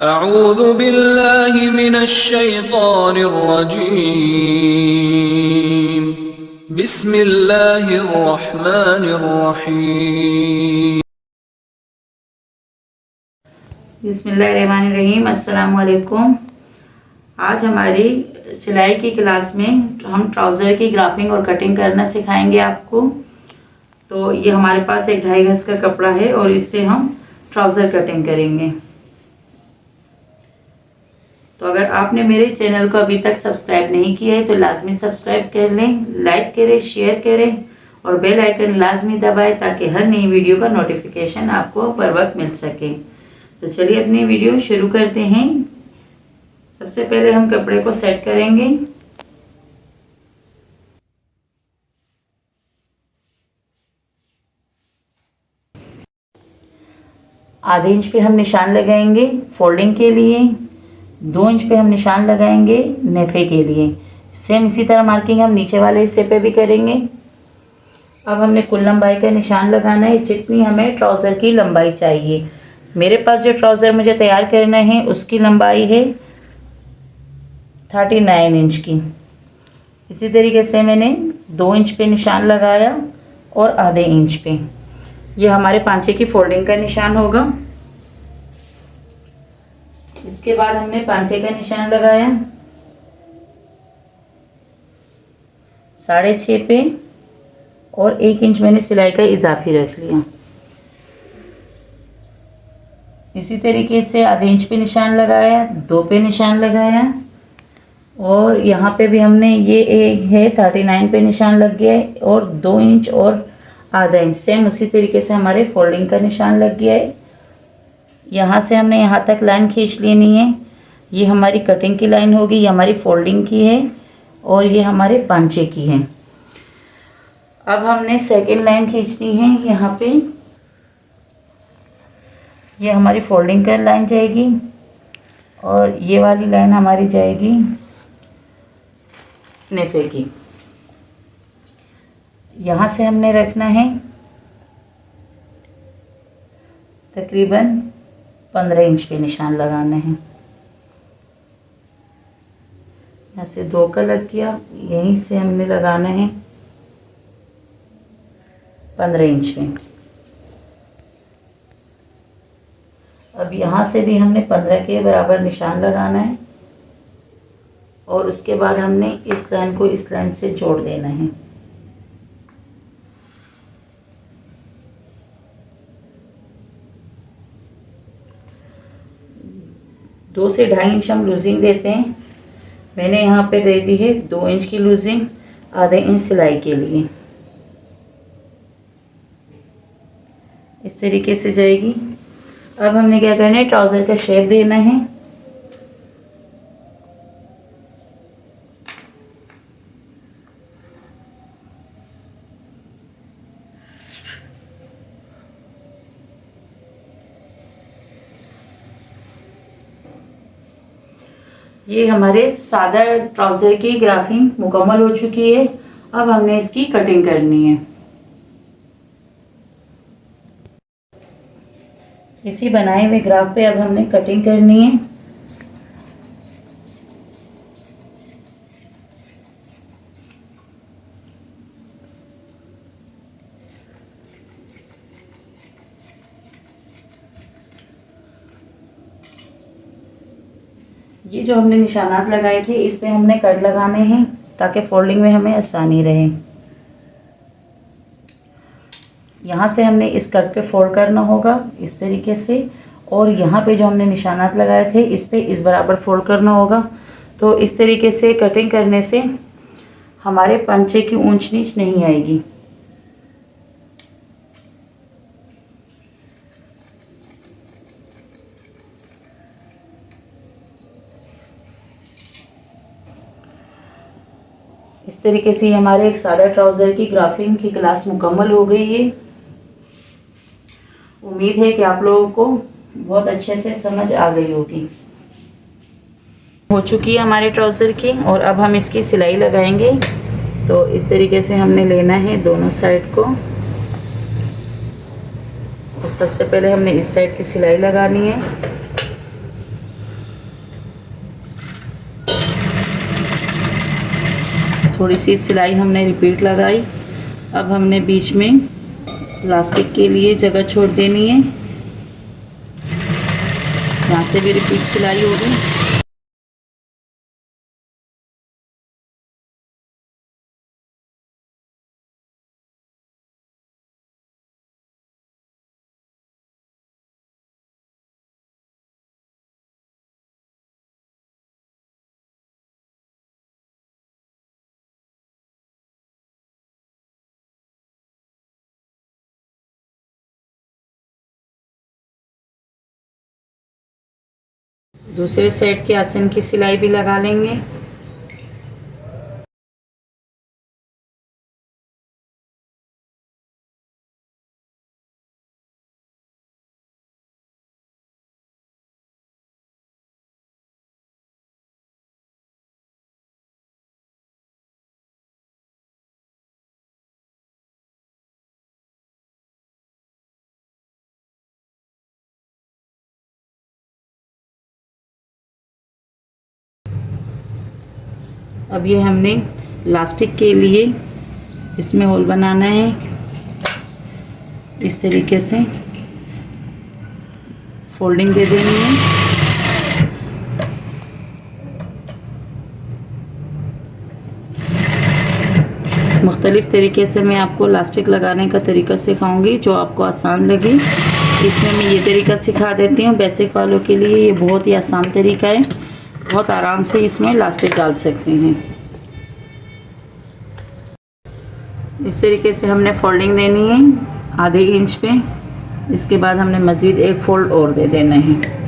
अऊज़ु बिल्लाहि मिनश्शैतानिर्रजीम। बिस्मिल्लाहिर्रहमानिर्रहीम। बिस्मिल्लाहिर्रहमानिर्रहीम। अस्सलाम वालेकुम। आज हमारी सिलाई की क्लास में हम ट्राउज़र की ग्राफिंग और कटिंग करना सिखाएंगे आपको। तो ये हमारे पास एक 2.5 गज का कपड़ा है और इससे हम ट्राउज़र कटिंग करेंगे। तो अगर आपने मेरे चैनल को अभी तक सब्सक्राइब नहीं किया है तो लाजमी सब्सक्राइब कर लें, लाइक करें, शेयर करें और बेल आइकन लाजमी दबाएं ताकि हर नई वीडियो का नोटिफिकेशन आपको बर वक्त मिल सके। तो चलिए अपनी वीडियो शुरू करते हैं। सबसे पहले हम कपड़े को सेट करेंगे। आधे इंच पे हम निशान लगाएंगे फोल्डिंग के लिए, 2 इंच पे हम निशान लगाएंगे नेफे के लिए। सेम इसी तरह मार्किंग हम नीचे वाले हिस्से पे भी करेंगे। अब हमने कुल लंबाई का निशान लगाना है, जितनी हमें ट्राउज़र की लंबाई चाहिए। मेरे पास जो ट्राउज़र मुझे तैयार करना है उसकी लंबाई है 39 इंच की। इसी तरीके से मैंने 2 इंच पे निशान लगाया और आधे इंच पे। ये हमारे पांचे की फोल्डिंग का निशान होगा। इसके बाद हमने पांचे का निशान लगाया 6.5 पे और 1 इंच मैंने सिलाई का इजाफी रख लिया। इसी तरीके से आधे इंच पे निशान लगाया, 2 पे निशान लगाया और यहाँ पे भी हमने ये एक है 39 पे निशान लग गया है और 2 इंच और आधा इंच सेम उसी तरीके से हमारे फोल्डिंग का निशान लग गया है। यहाँ से हमने यहाँ तक लाइन खींच लेनी है। ये हमारी कटिंग की लाइन होगी, ये हमारी फोल्डिंग की है और ये हमारे पांचे की है। अब हमने सेकेंड लाइन खींचनी है। यहाँ पे ये हमारी फोल्डिंग का लाइन जाएगी और ये वाली लाइन हमारी जाएगी नेफे की। यहाँ से हमने रखना है तकरीबन 15 इंच पे निशान लगाना है। यहाँ से 2 का लग गया, यहीं से हमने लगाना है 15 इंच पे। अब यहाँ से भी हमने 15 के बराबर निशान लगाना है और उसके बाद हमने इस लाइन को इस लाइन से जोड़ देना है। दो से 2.5 इंच हम लूजिंग देते हैं। मैंने यहाँ पे दे दी है 2 इंच की लूजिंग आधे इंच सिलाई के लिए। इस तरीके से जाएगी। अब हमने क्या करना है, ट्राउज़र का शेप देना है। ये हमारे सादा ट्राउज़र की ग्राफिंग मुकम्मल हो चुकी है। अब हमने इसकी कटिंग करनी है। इसी बनाए हुए ग्राफ पे अब हमने कटिंग करनी है। ये जो हमने निशानात लगाए थे इस पे हमने कट लगाने हैं ताकि फोल्डिंग में हमें आसानी रहे। यहाँ से हमने इस कट पे फोल्ड करना होगा इस तरीके से और यहाँ पे जो हमने निशानात लगाए थे इस पे इस बराबर फोल्ड करना होगा। तो इस तरीके से कटिंग करने से हमारे पंचे की ऊंच नीच नहीं आएगी। इस तरीके से हमारे एक सादा ट्राउज़र की ग्राफिंग की क्लास मुकम्मल हो गई है। उम्मीद है कि आप लोगों को बहुत अच्छे से समझ आ गई होगी। हो चुकी है हमारे ट्राउज़र की और अब हम इसकी सिलाई लगाएंगे। तो इस तरीके से हमने लेना है दोनों साइड को और सबसे पहले हमने इस साइड की सिलाई लगानी है। थोड़ी सी सिलाई हमने रिपीट लगाई। अब हमने बीच में इलास्टिक के लिए जगह छोड़ देनी है, यहाँ से भी रिपीट सिलाई होगी। दूसरे सेट के आसन की सिलाई भी लगा लेंगे। अब ये हमने इलास्टिक के लिए इसमें होल बनाना है। इस तरीके से फोल्डिंग दे देनी है। मुख्तलिफ़ तरीके से मैं आपको इलास्टिक लगाने का तरीका सिखाऊंगी, जो आपको आसान लगे। इसमें मैं ये तरीका सिखा देती हूँ। बेसिक वालों के लिए ये बहुत ही आसान तरीका है, बहुत आराम से इसमें इलास्टिक डाल सकते हैं। इस तरीके से हमने फोल्डिंग देनी है आधे इंच पे। इसके बाद हमने मज़ीद एक फोल्ड और दे देना है।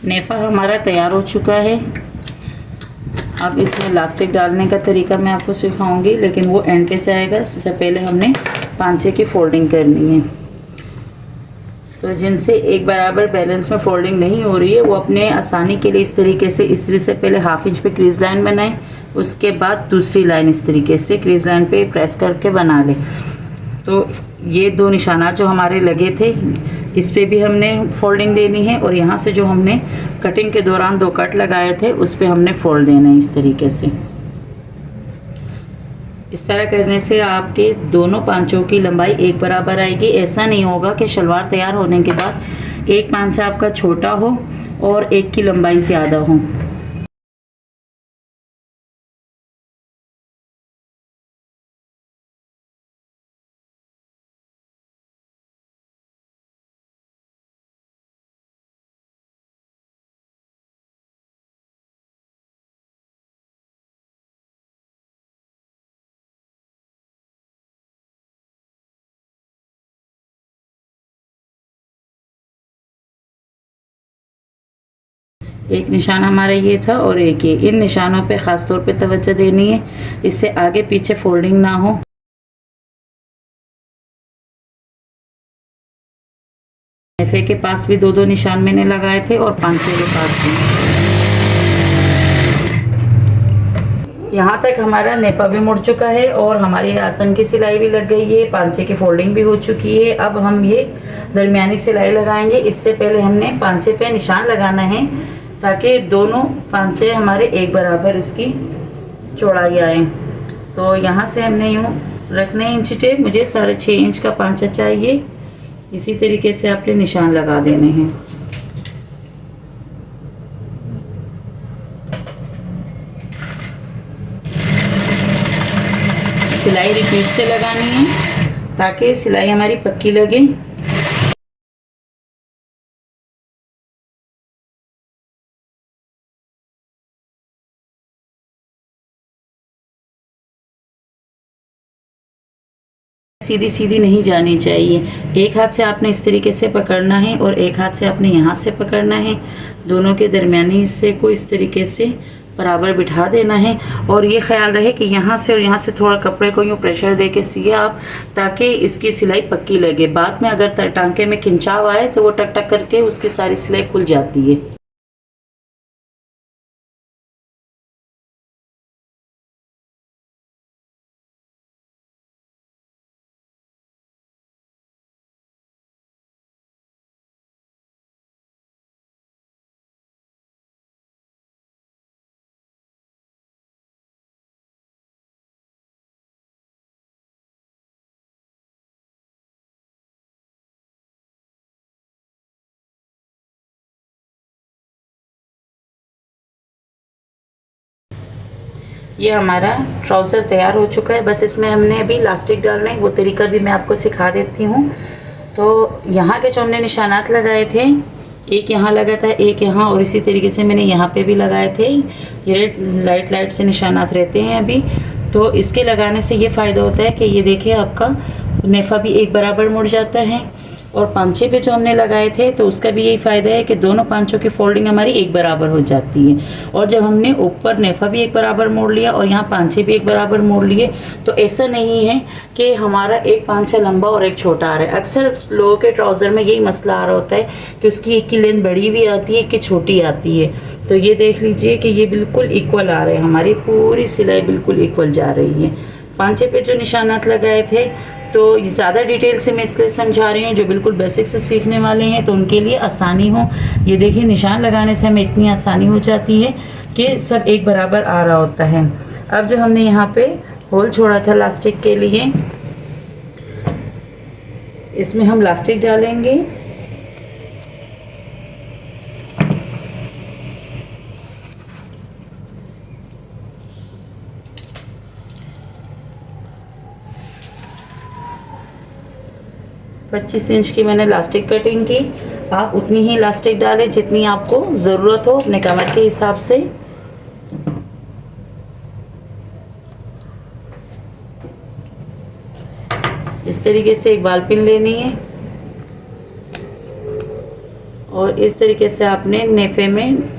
नेफा हमारा तैयार हो चुका है। अब इसमें इलास्टिक डालने का तरीका मैं आपको सिखाऊंगी, लेकिन वो एंड पे जाएगा। इससे पहले हमने पांचे की फोल्डिंग करनी है। तो जिनसे एक बराबर बैलेंस में फोल्डिंग नहीं हो रही है, वो अपने आसानी के लिए इस तरीके से इस्त्री से पहले हाफ इंच पे क्रीज लाइन बनाएं। उसके बाद दूसरी लाइन इस तरीके से क्रीज लाइन पे प्रेस करके बना लें। तो ये दो निशाना जो हमारे लगे थे, इस पे भी हमने फोल्डिंग देनी है, और यहाँ से जो हमने कटिंग के दौरान 2 कट लगाए थे उस पे हमने फोल्ड देना है इस तरीके से। इस तरह करने से आपके दोनों पांचों की लंबाई एक बराबर आएगी। ऐसा नहीं होगा कि शलवार तैयार होने के बाद एक पांचा आपका छोटा हो और एक की लंबाई ज़्यादा हो। एक निशान हमारा ये था और एक ये। इन निशानों पे ख़ास तौर पे तवज्जो देनी है, इससे आगे पीछे फोल्डिंग ना हो। नेफे के पास भी 2-2 निशान मैंने लगाए थे और पांचे के पास भी। यहाँ तक हमारा नेफा भी मुड़ चुका है और हमारी आसन की सिलाई भी लग गई है, पांचे की फोल्डिंग भी हो चुकी है। अब हम ये दरमियानी सिलाई लगाएंगे। इससे पहले हमने पांचे पे निशान लगाना है ताकि दोनों पांचे हमारे एक बराबर उसकी चौड़ाई आए। तो यहाँ से हमने यूँ रखने इंच टेप, मुझे 6.5 इंच का पांचा चाहिए। इसी तरीके से आपने निशान लगा देने हैं। सिलाई रिपीट से लगानी है ताकि सिलाई हमारी पक्की लगे। सीधी सीधी नहीं जानी चाहिए। एक हाथ से आपने इस तरीके से पकड़ना है और एक हाथ से आपने यहाँ से पकड़ना है। दोनों के दरमियानी हिस्से को इस तरीके से बराबर बिठा देना है और ये ख्याल रहे कि यहाँ से और यहाँ से थोड़ा कपड़े को यूँ प्रेशर दे के सिए आप, ताकि इसकी सिलाई पक्की लगे। बाद में अगर टांके में खिंचाव आए तो वो टक टक करके उसकी सारी सिलाई खुल जाती है। ये हमारा ट्राउज़र तैयार हो चुका है। बस इसमें हमने अभी इलास्टिक डालना है, वो तरीका भी मैं आपको सिखा देती हूँ। तो यहाँ के जो हमने निशानात लगाए थे, एक यहाँ लगा था, एक यहाँ, और इसी तरीके से मैंने यहाँ पे भी लगाए थे। ये लाइट लाइट से निशानात रहते हैं अभी। तो इसके लगाने से ये फ़ायदा होता है कि ये देखिए आपका नेफा भी एक बराबर मुड़ जाता है। और पांचे पे जो हमने लगाए थे तो उसका भी यही फ़ायदा है कि दोनों पांचों की फोल्डिंग हमारी एक बराबर हो जाती है। और जब हमने ऊपर नेफा भी एक बराबर मोड़ लिया और यहाँ पांचे भी एक बराबर मोड़ लिए, तो ऐसा नहीं है कि हमारा एक पांचा लंबा और एक छोटा आ रहा है। अक्सर लोगों के ट्राउज़र में यही मसला आ रहा होता है कि उसकी एक की लेंथ बड़ी भी आती है, एक की छोटी आती है। तो ये देख लीजिए कि ये बिल्कुल इक्वल आ रहे हैं, हमारी पूरी सिलाई बिल्कुल इक्वल जा रही है। पांचे पे जो निशानात लगाए थे तो ज़्यादा डिटेल से मैं इसलिए समझा रही हूँ, जो बिल्कुल बेसिक से सीखने वाले हैं तो उनके लिए आसानी हो। ये देखिए निशान लगाने से हमें इतनी आसानी हो जाती है कि सब एक बराबर आ रहा होता है। अब जो हमने यहाँ पे होल छोड़ा था लास्टिक के लिए, इसमें हम लास्टिक डालेंगे। पच्चीस इंच की मैंने लास्टिक कटिंग की। आप उतनी ही लास्टिक डालें जितनी आपको ज़रूरत हो अपने कमर के हिसाब से। इस तरीके से एक बाल पिन लेनी है और इस तरीके से आपने नेफे में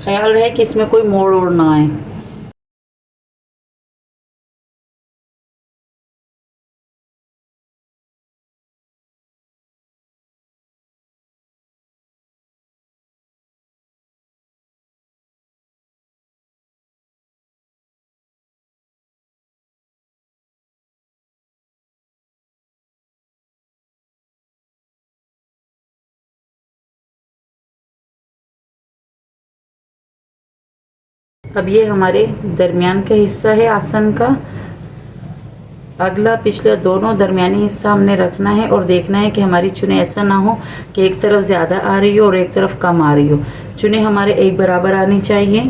ख्याल रहे कि इसमें कोई मोड़ ओड़ ना आए। अब ये हमारे दरमियान का हिस्सा है आसन का। अगला पिछला दोनों दरमियानी हिस्सा हमने रखना है और देखना है कि हमारी चुने ऐसा ना हो कि एक तरफ ज़्यादा आ रही हो और एक तरफ कम आ रही हो। चुने हमारे एक बराबर आनी चाहिए।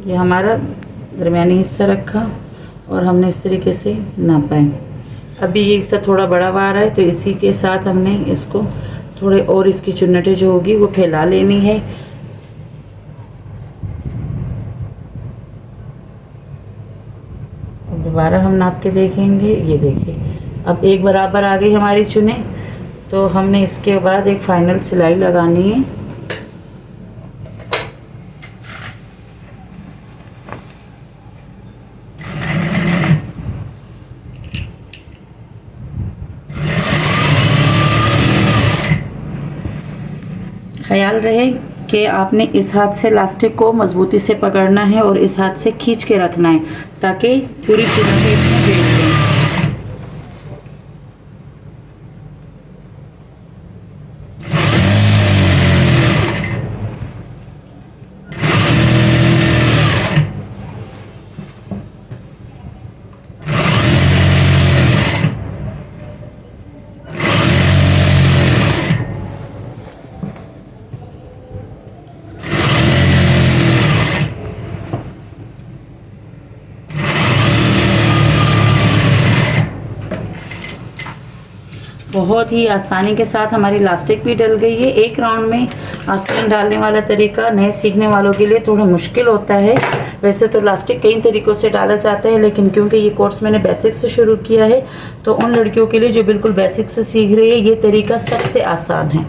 ये हमारा दरमियानी हिस्सा रखा और हमने इस तरीके से नापा है। अभी ये हिस्सा थोड़ा बड़ा आ रहा है तो इसी के साथ हमने इसको थोड़े और इसकी चुन्नटें जो होगी वो फैला लेनी है। दोबारा हम नाप के देखेंगे। ये देखिए अब एक बराबर आ गई हमारी चुने। तो हमने इसके बाद एक फाइनल सिलाई लगानी है। ख्याल रहे कि आपने इस हाथ से इलास्टिक को मजबूती से पकड़ना है और इस हाथ से खींच के रखना है ताकि पूरी चुनौती इसमें बैठ जाए। बहुत ही आसानी के साथ हमारी इलास्टिक भी डल गई है। एक राउंड में आस्तीन डालने वाला तरीका नए सीखने वालों के लिए थोड़ा मुश्किल होता है। वैसे तो इलास्टिक कई तरीक़ों से डाला जाता है, लेकिन क्योंकि ये कोर्स मैंने बेसिक से शुरू किया है तो उन लड़कियों के लिए जो बिल्कुल बेसिक से सीख रही है ये तरीका सबसे आसान है।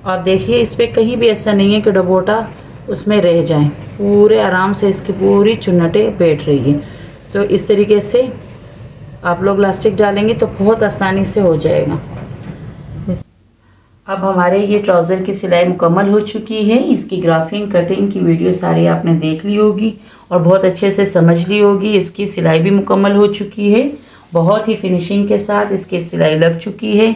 आप देखिए इस पर कहीं भी ऐसा नहीं है कि डबोटा उसमें रह जाए, पूरे आराम से इसकी पूरी चुन्नटें बैठ रही है। तो इस तरीके से आप लोग इलास्टिक डालेंगे तो बहुत आसानी से हो जाएगा। अब हमारे ये ट्राउज़र की सिलाई मुकम्मल हो चुकी है। इसकी ग्राफिंग कटिंग की वीडियो सारी आपने देख ली होगी और बहुत अच्छे से समझ ली होगी। इसकी सिलाई भी मुकम्मल हो चुकी है, बहुत ही फिनिशिंग के साथ इसकी सिलाई लग चुकी है।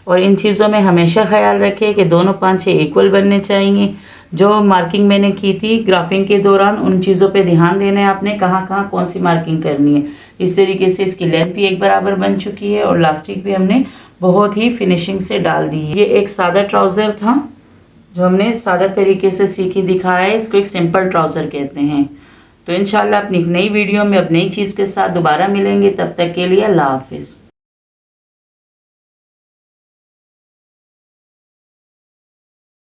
और इन चीज़ों में हमेशा ख्याल रखें कि दोनों पांचे इक्वल बनने चाहिए। जो मार्किंग मैंने की थी ग्राफिंग के दौरान उन चीज़ों पे ध्यान देना है आपने, कहाँ कहाँ कौन सी मार्किंग करनी है। इस तरीके से इसकी लेंथ भी एक बराबर बन चुकी है और इलास्टिक भी हमने बहुत ही फिनिशिंग से डाल दी है। ये एक सादा ट्राउज़र था जो हमने सादा तरीके से सीखी दिखाया है। इसको एक सिंपल ट्राउज़र कहते हैं। तो इंशाल्लाह अपनी एक नई वीडियो में अब नई चीज़ के साथ दोबारा मिलेंगे। तब तक के लिए अल्लाह हाफिज़।